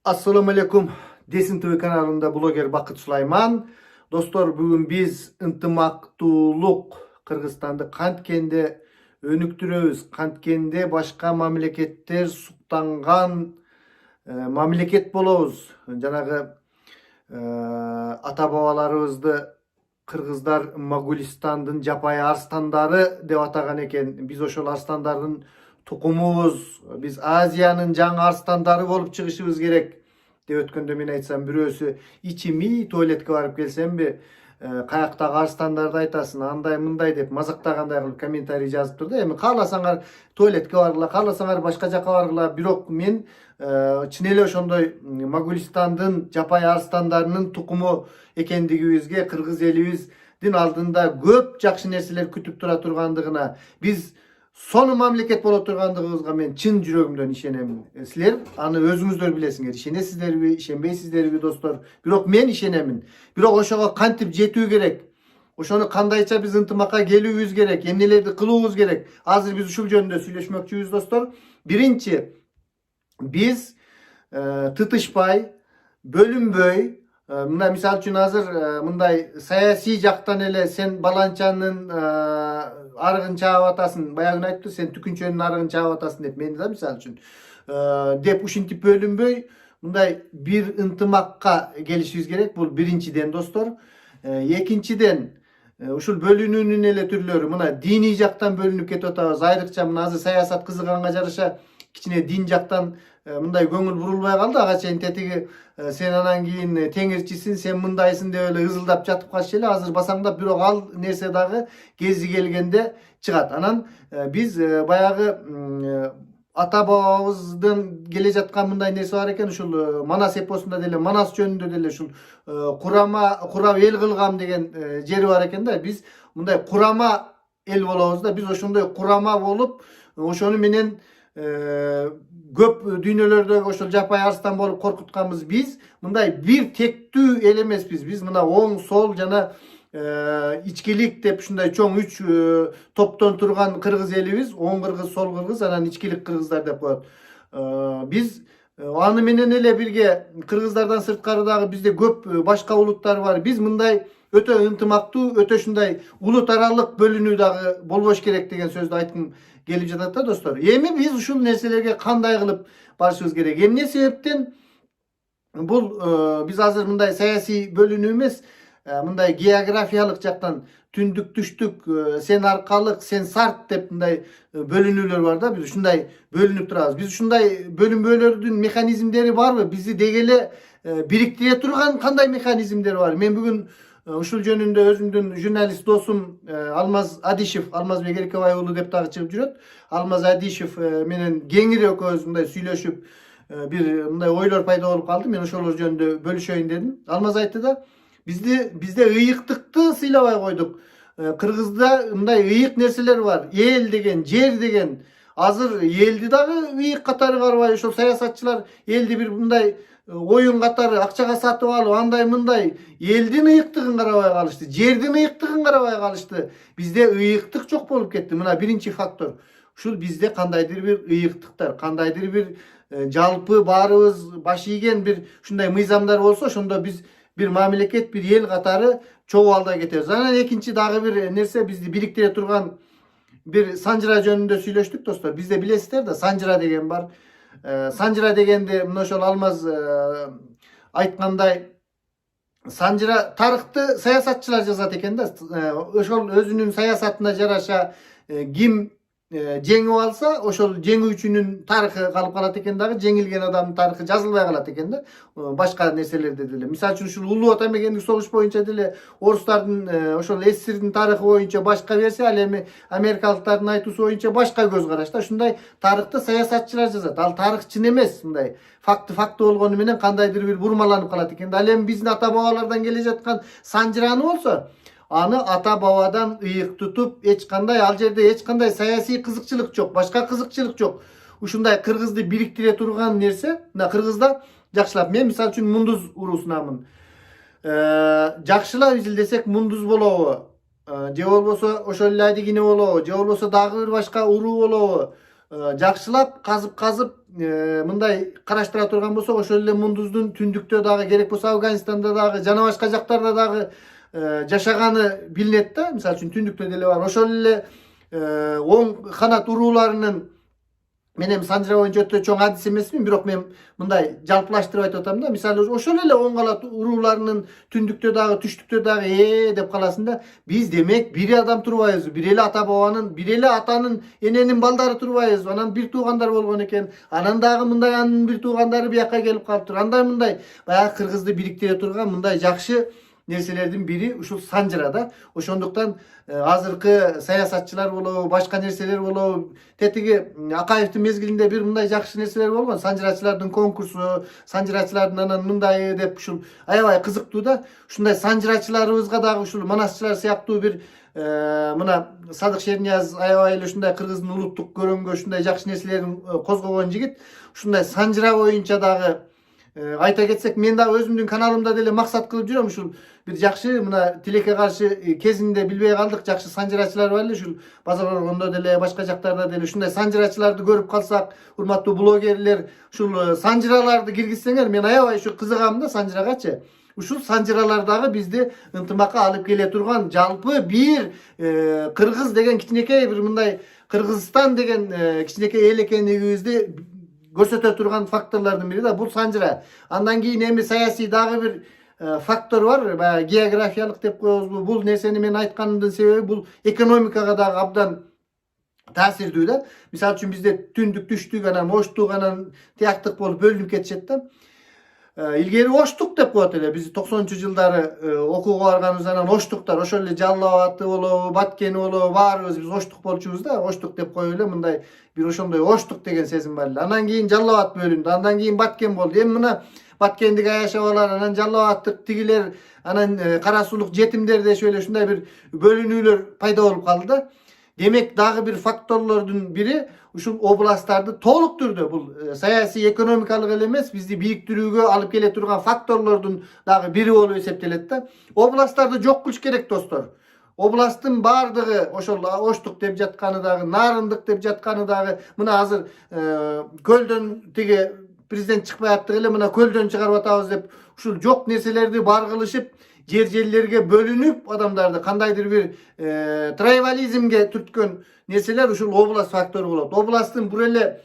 Assalamu alaikum. Desin TV kanalında bloger Bakıt Sulayman. Dostlar, bugün biz ынтымактуулук Kırgızstan'da kantkende önüktüröbüz. Kantkende başka mamleketler suktанған mamleket bolobuz. Janagı ata babalarыбызды Kırgızlar Mogulistan'dın japay arstandары деп атаган экен. Biz ошол arstandардын tukumubuz. Biz Aziyanın жаңы arstandары bolup çıkışыбыз керек деп өткөндө мен айтсам, бирөөсү ичими туалетке барып келсемби, каяктагы арстандарды айтасың, андай мындай деп мазактагандай кылып комментарий жазып турду. Эми кааласаңар туалетке баргыла, кааласаңар башка жака баргыла. Бирок мен чын эле ошондой Mogulistan'дын жапай арстандарынын тукуму экендигибизге, кыргыз элибиздин алдында көп жакшы нерселер күтүп тура тургандыгына, биз sonu mamleket боло тургандыгыбызга мен чын жүрөгүмдөн ишенемин. Силер аны өзүңүздөр билесиңер. Ишенесиздерби, ишенбейсиздерби достор? Бирок мен ишенемин. Бирок ошого кантип жетүү керек? Ошону кандайча биз ынтымакка келүүбүз керек? Эмнелерди кылуубуз керек? Азыр биз ушул жөнүндө сүйлөшмөкчүбүз достор. Биринчи, биз тытышпай, бөлүнбөй, мына мисалы үчүн азыр мындай саясий жактан эле сен баланчанын арыгын чаап атасың, баягы айтты, сен түкүнчөнүн арыгын чаап атасың деп, мен да мисалы үчүн деп ушинтип бөлүнбөй, мындай бир ынтымакка келишибиз керек. Бул биринчиден достор. Экинчиден, ушул бөлүнүүнүн эле түрлөрү, мына диний жактан бөлүнүп кетип атабыз. Айрыкча мына азыр саясат кызыганга жараша кичине дин жактан мындай көңүл бурулбай калды. Ага чейин тетиги сен анан кийин теңирчисиң, сен мындайсың деп эле ызылдап жатып калчу эле. Азыр басаңдап, бирок ал нерсе дагы кези келгенде чыгат. Анан биз баягы ата бабабыздан келе жаткан мындай нерсе бар экен. Ушул Манас эпосунда деле, Манас жөнүндө деле ушул курап эл кылгам деген жери бар экен да. Биз мындай курама эл болобуз да. Биз ошондой курама болуп, ошону менен көп дүйнөлөрдөгү ошол жапай арстан болуп коркутканбыз. Биз мындай бир тектүү эл эмеспиз. Биз мына оң, сол жана ичкилик деп ушундай чоң 3 топтон турган кыргыз элибиз. Оң кыргыз, сол кыргыз, анан ичкилик кыргыздар деп коет. Биз аны менен эле бирге кыргыздардан сырткары дагы бизде көп башка улуттар бар. Биз мындай өтө ынтымактуу, өтө ушундай улут аралык бөлүнүү дагы болбош керек деген сөздү айткым келип жатат да достор. Эми биз ушул нерселерге кандай кылып барышыбыз керек? Эмне себептен бул биз азыр мындай саясий бөлүнүү эмес, мындай географиялык жактан түндүк, түштүк, сен аркалык, сен сарт деп мындай бөлүнүүлөр бар да. Биз ушундай бөлүнүп турабыз. Биз ушундай бөлүнбөлөрдүн механизмдери барбы? Бизди дегеле бириктире турган кандай механизмдер бар? Мен бүгүн ушул жөнүндө өзүмдүн журналист досум Алмаз Адишев, Алмазбек Эркебай уулу деп дагы чыгып жүрөт. Алмаз Адишев менен кеңири экөөбүз мындай сүйлөшүп, бир мындай ойлор пайда болуп калды. Мен ошолор жөнүндө бөлүшөйүн дедим. Алмаз айтты да, бизде ыйыктыкты сыйлабай койдук. Кыргызда мындай ыйык нерселер бар. Эл деген, жер деген. Азыр элди дагы ыйык катары карабай, ошол саясатчылар элди бир мындай оюн катары акчага сатып алып, андай мындай элдин ыйыктыгын карабай калышты, жердин ыйыктыгын карабай калышты. Бизде ыйыктык жок болуп кетти. Мына биринчи фактор. Ушул бизде кандайдыр бир ыйыктыктар, кандайдыр бир жалпы баарыбыз баш ийген бир ушундай мыйзамдар болсо, ошондо биз бир мамлекет, бир эл катары чогуу алда кетебиз. Анан экинчи дагы бир нерсе, бизди бириктире турган бир санжыра жөнүндө сүйлөштүк достор. Бизде билесиздер да, санжыра деген бар. Санжыра дегенде мына ошол Алмаз айткандай, санжыра тарыхты саясатчылар жазат экен да. Ошол өзүнүн саясатына жараша ким жеңип алса, ошол жеңүүчүнүн тарыхы калып калат экен дагы, жеңилген адамдын тарыхы жазылбай калат экен да. Башка нерселерде деле. Мисалы үчүн ушул Улуу Ата мекендик согуш боюнча деле орустардын ошол СССРдин тарыхы боюнча башка версия, ал эми америкалыктардын айтуусу боюнча башка көз карашта. Ушундай тарыхты саясатчылар жазат. Ал тарых чын эмес, мындай факты болгону менен кандайдыр бир бурмаланып калат экен да. Ал эми биздин ата бабалардан келе жаткан санжыраны болсо, аны ата бабадан ыйык тутуп, эч кандай ал жерде эч кандай саясий кызыкчылык жок, башка кызыкчылык жок. Ушундай кыргызды бириктире турган нерсе, мына кыргызда жакшылап, мен мисалы үчүн мундуз уруусунамын. Жакшылап изилдесек мундуз болобу, же болбосо ошол эле адигине болобу, же болбосо дагы бир башка уруу болобу. жакшылап казып мындай караштыра турган болсок, ошол эле мундуздун түндүктө дагы, керек болсо Афганистанда дагы, жана башка жактарда дагы жашаганы билинет да. Мисалы үчүн түндүктө деле бар. Ошол эле оң канат урууларынын мен эми санжыра боюнча өтө чоң адис эмесмин, бирок мен мындай жалпылаштырып айтып атам да. Мисалы ошол эле оң канат урууларынын түндүктө дагы, түштүктө дагы деп каласың да. Биз демек бир адам турбайбызбы? Бир эле ата бабанын, бир эле атанын, эненин балдары турбайбызбы? Анан бир туугандар болгон экен. Анан дагы мындай анын бир туугандары бияка келип калыптыр. Андай мындай баягы кыргызды бириктире турган мындай жакшы нерселердин бири ушул санжыра да. Ошондуктан азыркы саясатчылар болобу, башка нерселер болобу, тетиги Акаевдин мезгилинде бир мындай жакшы нерселер болгон. Санжырачылардын конкурсу, санжырачылардын анан мындай деп ушул аябай кызыктуу да. Ушундай санжырачыларыбызга дагы ушул манасчылар сыяктуу бир мына Садык Шернияз аябай эле ушундай кыргыздын улуттук көрөмгө ушундай жакшы нерселерин козгогон жигит. Ушундай санжыра боюнча дагы айта кетсек, мен да өзүмдүн каналымда деле максат кылып жүрөм. Ушул бир жакшы мына тилекке каршы кезинде билбей калдык, жакшы санжырачылар бар эле. Ушул базар оргондо деле, башка жактарда деле ушундай санжырачыларды көрүп калсак, урматтуу блогерлер, ушул санжыраларды киргизсеңер, мен аябай ушу кызыгам да санжырагачы. Ушул санжыралар дагы бизди ынтымакка алып келе турган, жалпы бир кыргыз деген кичинекей бир мындай Кыргызстан деген кичинекей эл экенибизди көрсөтө турган факторлордун бири да бул санжыра. Андан кийин эми саясий дагы бир фактор бар, баягы географиялык деп коебузбу. Бул нерсени мен айтканымдын себеби бул экономикага дагы абдан таасирдүү да. Мисалы үчүн бизде түндүк, түштүк, анан оштук, анан тияктык болуп бөлүнүп кетишет да. Илгери оштук деп коет эле. Биз 90-жылдары окууга барганыбыздан анан оштуктар, ошол эле Жалал Абады болобу, Баткени болобу, баарыбыз биз оштук болчубуз да. Оштук деп коюп эле мындай бир ошондой оштук деген сезим бар эле. Андан кийин Жалал Абад бөлүндү, андан кийин Баткен болду. Эми мына Баткендик аяшабалар, анан Жалал Абадтык тигилер, анан Кара суулук жетимдер дешип эле ушундай бир бөлүнүүлөр пайда болуп калды да. Демек дагы бир факторлордун бири ушул областтарды толук түрдө бул саясий экономикалык эле эмес, бизди бириктирүүгө алып келе турган факторлордун дагы бири болуп эсептелет да. Областтарды жок кылыш керек достор. Областтын бардыгы ошол оштук деп жатканы дагы, нарындык деп жатканы дагы, мына азыр көлдөн тиги президент чыкпай аттык эле, мына көлдөн чыгарып атабыз деп ушул жок нерселерди бар кылышып, жерлерге бөлүнүп адамдарды кандайдыр бир трайбализмге түрткөн нерселер ушул область фактору болот. Областтын бир эле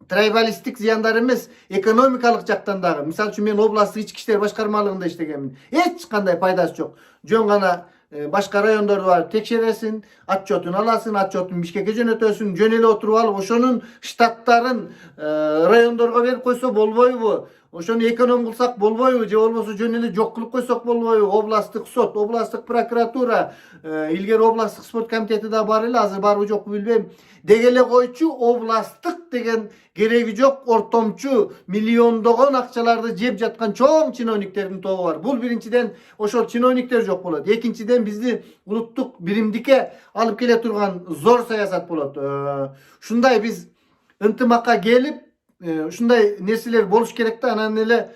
трайбалистик зыяндары эмес, экономикалык жактан дагы. Мисалы үчүн мен областтык ички иштер башкармалыгында иштегенмин. Эч кандай пайдасы жок. Жөн гана башка райондорду барып текшересиң, отчетун аласың, отчетун Бишкекке жөнөтөсүң, жөн эле отуруп алып, ошонун штаттарын райондорго берип койсо болбойбу? Ошону эконом кылсак болбойбу? Же болбосо жөн эле жок кылып койсок болбойбу? Областтык сот, областтык прокуратура, илгери областтык спорт комитети да бар эле, азыр барбы жокпу билбейм. Деге эле койчу, областтык деген кереги жок ортомчу миллиондогон акчаларды жеп жаткан чоң чиновниктердин тобу бар. Бул биринчиден ошол чиновниктер жок болот. Экинчиден бизди улуттук биримдикке алып келе турган зор саясат болот. Ушундай биз ынтымакка келип, ушундай нерселер болуш керек да. Анан эле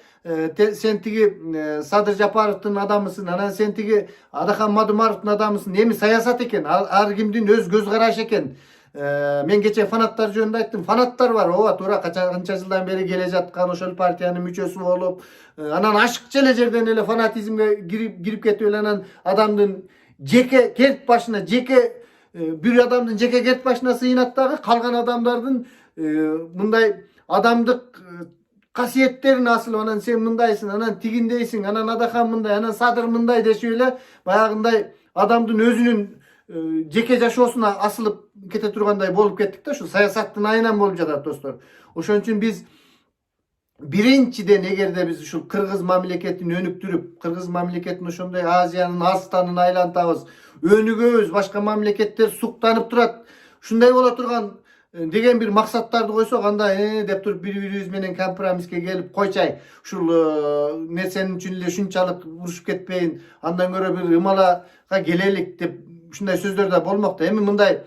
сен тиги Садыр Жапаровдун адамысың, анан сен тиги Адахан Мадумаровдун адамысың. Эми саясат экен, ар кимдин өз көз карашы экен. Мен кече фанаттар жөнүндө айттым. Фанаттар бар, ооба туура, канча жылдан бери келе жаткан ошол партиянын мүчөсү болуп, анан ашыкча эле жерден эле фанатизмге кирип кетип эле анан адамдын жеке керт башына, бир адамдын жеке керт башына сыйынат дагы, калган адамдардын мындай адамдык касиеттерин асылып, анан сен мындайсың, анан тигиндейсиң, анан Адахан мындай, анан Садыр мындай дешип эле баягындай адамдын өзүнүн жеке жашоосуна асылып кете тургандай болуп кеттик да. Ушу саясаттын айынан болуп жатат достор. Ошон үчүн биз биринчиден эгерде биз ушул кыргыз мамлекетин өнүктүрүп, кыргыз мамлекетин ошондой Азиянын арстанын айлантабыз, өнүгөбүз, башка мамлекеттер суктанып турат, ушундай боло турган деген бир максаттарды койсок, анда деп туруп бири-бирибиз менен компромисске келип койчай, ушул нерсенин үчүн эле ушунчалык урушуп кетпейин, андан көрө бир ымалага келелик деп ушундай сөздөр да болмок да. Эми мындай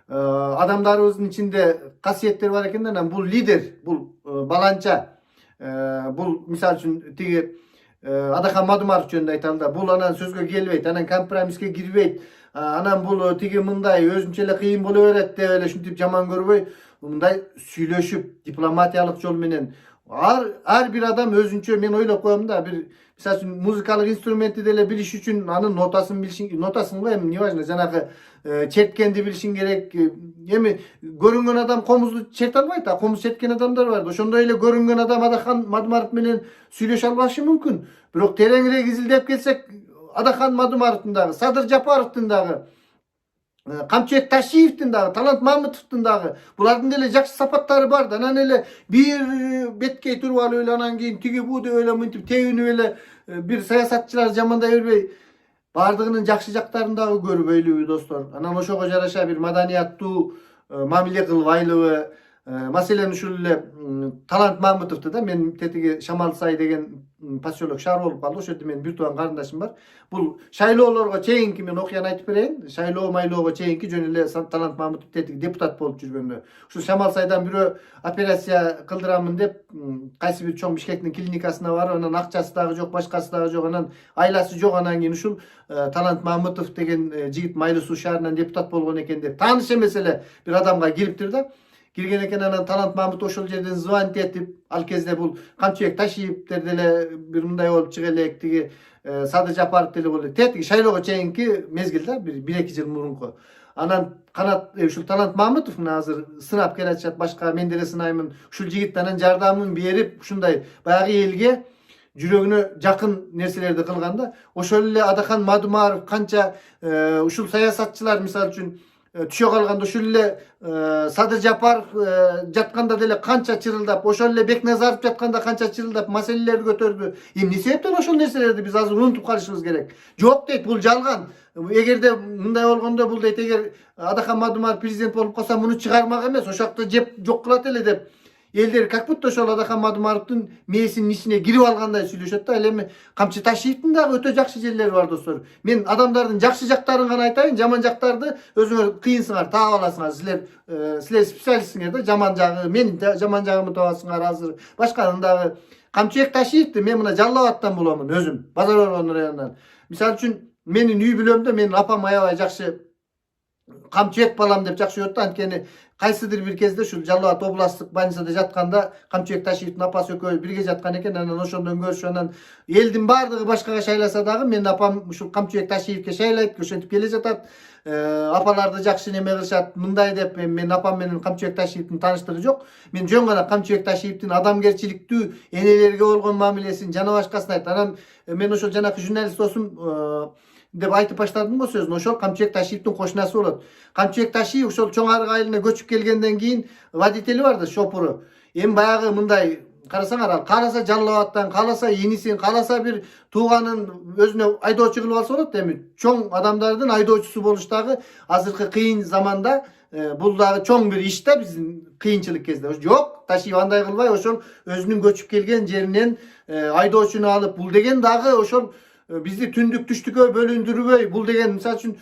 адамдарыбыздын ичинде касиеттер бар экен да. Анан бул лидер, бул баланча, бул мисалы үчүн тиги Адахан Мадумаров жөнүндө айталы да. Бул анан сөзгө келбейт, анан компромисске кирбейт. Анан бул тиги мындай өзүнчө эле кыйын боло берет деп эле ушинтип жаман көрбөй, мындай сүйлөшүп дипломатиялык жол менен ар бир адам өзүнчө, мен ойлоп коем да, бир мисалы үчүн музыкалык инструментти деле билиш үчүн анын нотасын билишиң, нотасын го эми неважно, жанагы черткенди билишиң керек. Эми көрүнгөн адам комузду черте албайт, а комуз черткен адамдар бар. Ошондой эле көрүнгөн адам Адахан Мадумаров менен сүйлөшө албашы мүмкүн. Бирок тереңирээк изилдеп келсек, Адахан Мадумаровдун дагы, Садыр Жапаровдун дагы, Камчыбек Ташиевдин дагы, Талант Мамытовдун дагы булардын деле жакшы сапаттары бар да. Анан эле бир беткей туруп алып эле анан кийин тиги бу деп эле мынтип тебинип эле бир саясатчылар жамандай бербей, бардыгынын жакшы жактарын дагы көрбөйлүбү достор. Анан ошого жараша бир маданияттуу мамиле кылбайлыбы? Маселен ушул эле Талант Мамытовду да, мен тетиги Шамал-Сай деген поселок шаар болуп калды. Ошол жерде менин бир тууган карындашым бар. Бул шайлоолорго чейинки, мен окуяны айтып берейин. Шайлоо майлоого чейинки жөн эле Талант Мамытов тетиги депутат болуп жүргөндө, ушул Шамал-Сайдан бирөө операция кылдырамын деп кайсы бир чоң Бишкектин клиникасына барып, анан акчасы дагы жок, башкасы дагы жок, анан айласы жок. Анан кийин ушул Талант Мамытов деген жигит Майлы Суу шаарынан депутат болгон экен деп тааныш эмес эле бир адамга кириптир да. Кирген экен, анан Талант Мамыт ошол жерден звонить этип, ал кезде бул Камчыбек Ташиевдер деле бир мындай болуп чыга элек, тиги Садыр Жапаров деле болду. Тетиги шайлоого чейинки мезгилде, бир 1-2 жыл мурунку. Анан ушул Талант Мамытов мына азыр сынап келатышат, башка мен деле сынаймын. Ушул жигит анан жардамын берип, ушундай баягы элге жүрөгүнө жакын нерселерди кылган да. Ошол эле Адахан Мадумаров канча ушул саясатчылар мисалы үчүн түшө калганда, ушул эле Садыр Жапаров жатканда деле канча чырылдап, ошол эле Бекназаров жатканда канча чырылдап маселелерди көтөрдү. Эмне себептен ошол нерселерди биз азыр унутуп калышыбыз керек? Жок дейт, бул жалган. Эгерде мындай болгондо, бул дейт, эгер Адахан Мадумаров президент болуп калса, муну чыгармак эмес, ошакты жеп жок кылат эле деп элдер как будто ошол Адахан Мадумаровдун мээсинин ичине кирип алгандай сүйлөшөт да. Ал эми Камчы Ташиевдин дагы өтө жакшы жерлери бар достор. Мен адамдардын жакшы жактарын гана айтайын, жаман жактарды өзүңөр кыйынсыңар, таап аласыңар. Силер специалистсиңер да, жаман жагы, мен жаман жагымды табасыңар азыр. Башканын дагы Камчыбек Ташиевди мен мына Жалал Абадтан боломун өзүм, Базар Орон районунан. Мисалы үчүн менин үй бүлөмдө менин апам аябай жакшы Камчыбек балам деп жакшы көрөт да. Анткени кайсыдыр бир кезде ушул Жалал Абад областтык больницада жатканда Камчыбек Ташиевдин апасы экөө бирге жаткан экен. Анан ошондон көрүшүп, анан элдин баардыгы башкага шайласа дагы менин апам ушул Камчыбек Ташиевке шайлайт, ошентип келе жатат. Апаларды жакшы неме кылышат, мындай деп. Менин апам менен Камчыбек Ташиевдин тааныштыгы жок. Мен жөн гана Камчыбек Ташиевдин адамгерчиликтүү, энелерге болгон мамилесин жана башкасын айтты. Анан мен ошол жанакы журналист досум деп айтып баштадым го сөзүн. Ошол Камчыбек Ташиевдин кошунасы болот. Камчыбек Ташиев ошол чоң арык айылына көчүп келгенден кийин водители бар да, шопуру. Эми баягы мындай карасаңар, ал кааласа Жалал Абадтан, кааласа инисин, кааласа бир тууганын өзүнө айдоочу кылып алса болот. Эми чоң адамдардын айдоочусу болуш дагы азыркы кыйын заманда бул дагы чоң бир иш да, биздин кыйынчылык кезде. Жок, Ташиев андай кылбай, ошол өзүнүн көчүп келген жеринен айдоочуну алып, бул деген дагы ошол бизди түндүк түштүккө бөлүндүрбөй, бул деген мисалы үчүн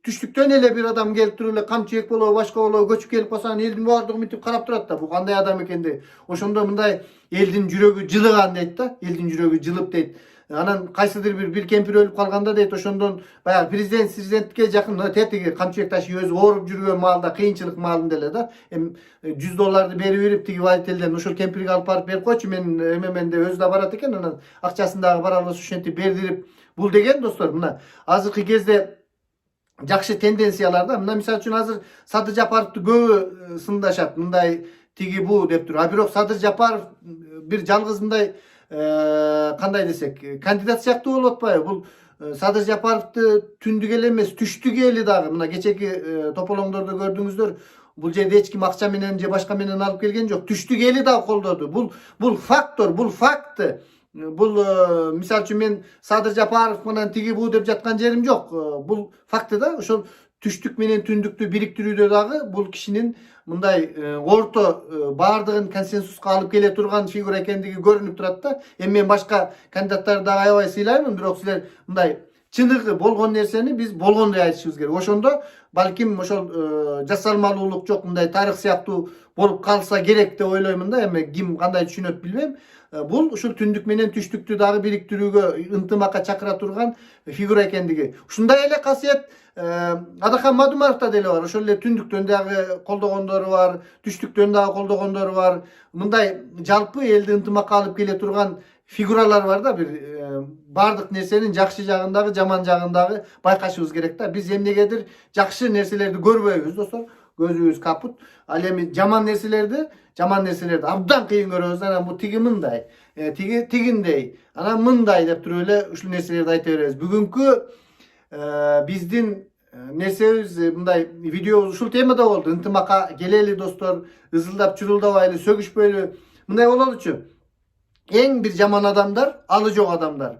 түштүктөн эле бир адам келип туруп эле Камчыбек болобу, башка болобу көчүп келип калса, элдин баардыгы мынтип карап турат да, бул кандай адам экенди. Ошондо мындай элдин жүрөгү жылыган дейт да, элдин жүрөгү жылып дейт. Анан кайсыдыр бир кемпир өлүп калганда дейт, ошондон баягы президентке жакын тетиги Камчыбек Ташиев өзү ооруп жүргөн маалда, кыйынчылык маалында эле да, эми $100 берип тиги водительден ошол кемпирге алып барып берип койчу, мен эмемен деп өзү да барат экен. Анан акчасын дагы бара албаса ошентип бердирип, бул деген достор мына азыркы кезде жакшы тенденциялар да. Мына мисалы үчүн азыр Садыр Жапаровду көбү сындашат, мындай тиги бу деп туруп. А бирок Садыр Жапаров бир жалгыз мындай кандай десек, кандидат сыяктуу болуп атпайбы? Бул Садыр Жапаровду түндүк эле эмес, түштүк эли дагы мына кечеки тополоңдордо көрдүңүздөр. Бул жерде эч ким акча менен же башка менен алып келген жок. Түштүк эли дагы колдоду. Бул фактор, бул факт. Бул мисалы үчүн мен Садыр Жапаров менен тиги бу деп жаткан жерим жок. Бул факты да. Ошол түштүк менен түндүктү бириктирүүдө дагы бул кишинин мындай орто баардыгын консенсуска алып келе турган фигура экендиги көрүнүп турат да. Эми мен башка кандидаттарды дагы аябай сыйлаймын, бирок силер мындай чыныгы болгон нерсени биз болгондой айтышыбыз керек. Ошондо balkim oşol jasalmalуулuk jok, mындай tarix siyahtуу bolup kalsa gerek de oyloymун da, эми kim kандай düşünөt bilmem. Bul uşul tündük menen түштүктү dagы бириктирүүгө, ынтымакка чакыра турган фигура экендиги. Ушундай эле касиет Адахан Мадумаровда деле бар. Ошол эле түндүктөн дагы колдогондору бар, түштүктөн дагы колдогондору бар. Мындай жалпы элди ынтымакка алып келе турган фигуралар бар да, бир бардык нерсенин жакшы жагын дагы, жаман жагын дагы байкашыбыз керек да. Биз эмнегедир жакшы нерселерди көрбөйбүз достор. Gözümüz kaput. Ал эми жаман нерселерди абдан кыйын көрөбүз. Анан бу тиги мындай, тиги тигиндей, анан мындай деп туруп эле ушул нерселерди айта беребиз. Бүгүнкү биздин нерсебиз, мындай видеобуз ушул темада болду. Ынтымакка келели достор, ызылдап чурулдабайлы, сөгүшпөйлү. Мындай бололучу. Эң бир жаман адамдар, алы жок адамдар.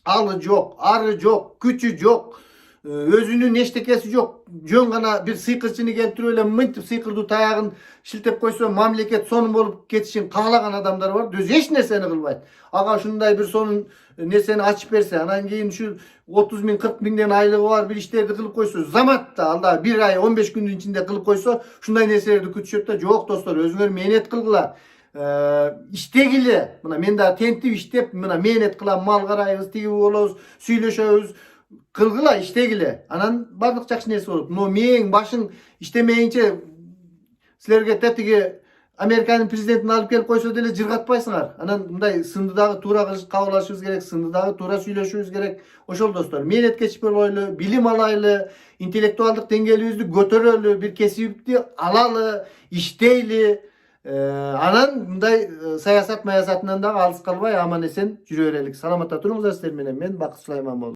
Алы жок, ары жок, күчү жок. Özünün eştekesi yok. Jön gana bir sıyqırçını keltiriп эле мынтип сыйкырдуу таягын шилтеп койсо мамлекет сонун болуп кетишин каалаган адамдар бар. Өзү эч нерсени кылбайт. Ага ушундай бир сонун нерсени ачып берсе, анан кийин ушу 30 миң 40 миңден айлыгы бар бир иштерди кылып койсо, заматта алда 1 ай 15 күндүн ичинде кылып койсо, ушундай нерселерди күтүшөт да. Жок достор, өзүңөр мээнет кылгыла. İştegile. Мына мен да тентип иштеп, мына мээнет кылам, мал карайбыз, тиги болобуз, сүйлөшөбүз. Kılgıla iştegile. Anan bardık jakшы nerse болот. Но мээң башың иштемейинче силерге тетиги Американын президентин алып келип койсо деле жыргатпайсыңар. Анан мындай сынды дагы туура кабыл алышыбыз керек, сынды дагы туура сүйлөшүбүз керек. Ошол достор, мээнеткечип болойлу, билим алайлы, интеллектуалдык деңгээлибизди көтөрөлү, бир кесипти алалы, иштейли. Анан мындай саясат маясатынан дагы алыс калбай аман эсен жүрө берелик. Саламатта туруңуздар, сиздер менен мен Бакыт Сулайман болдум.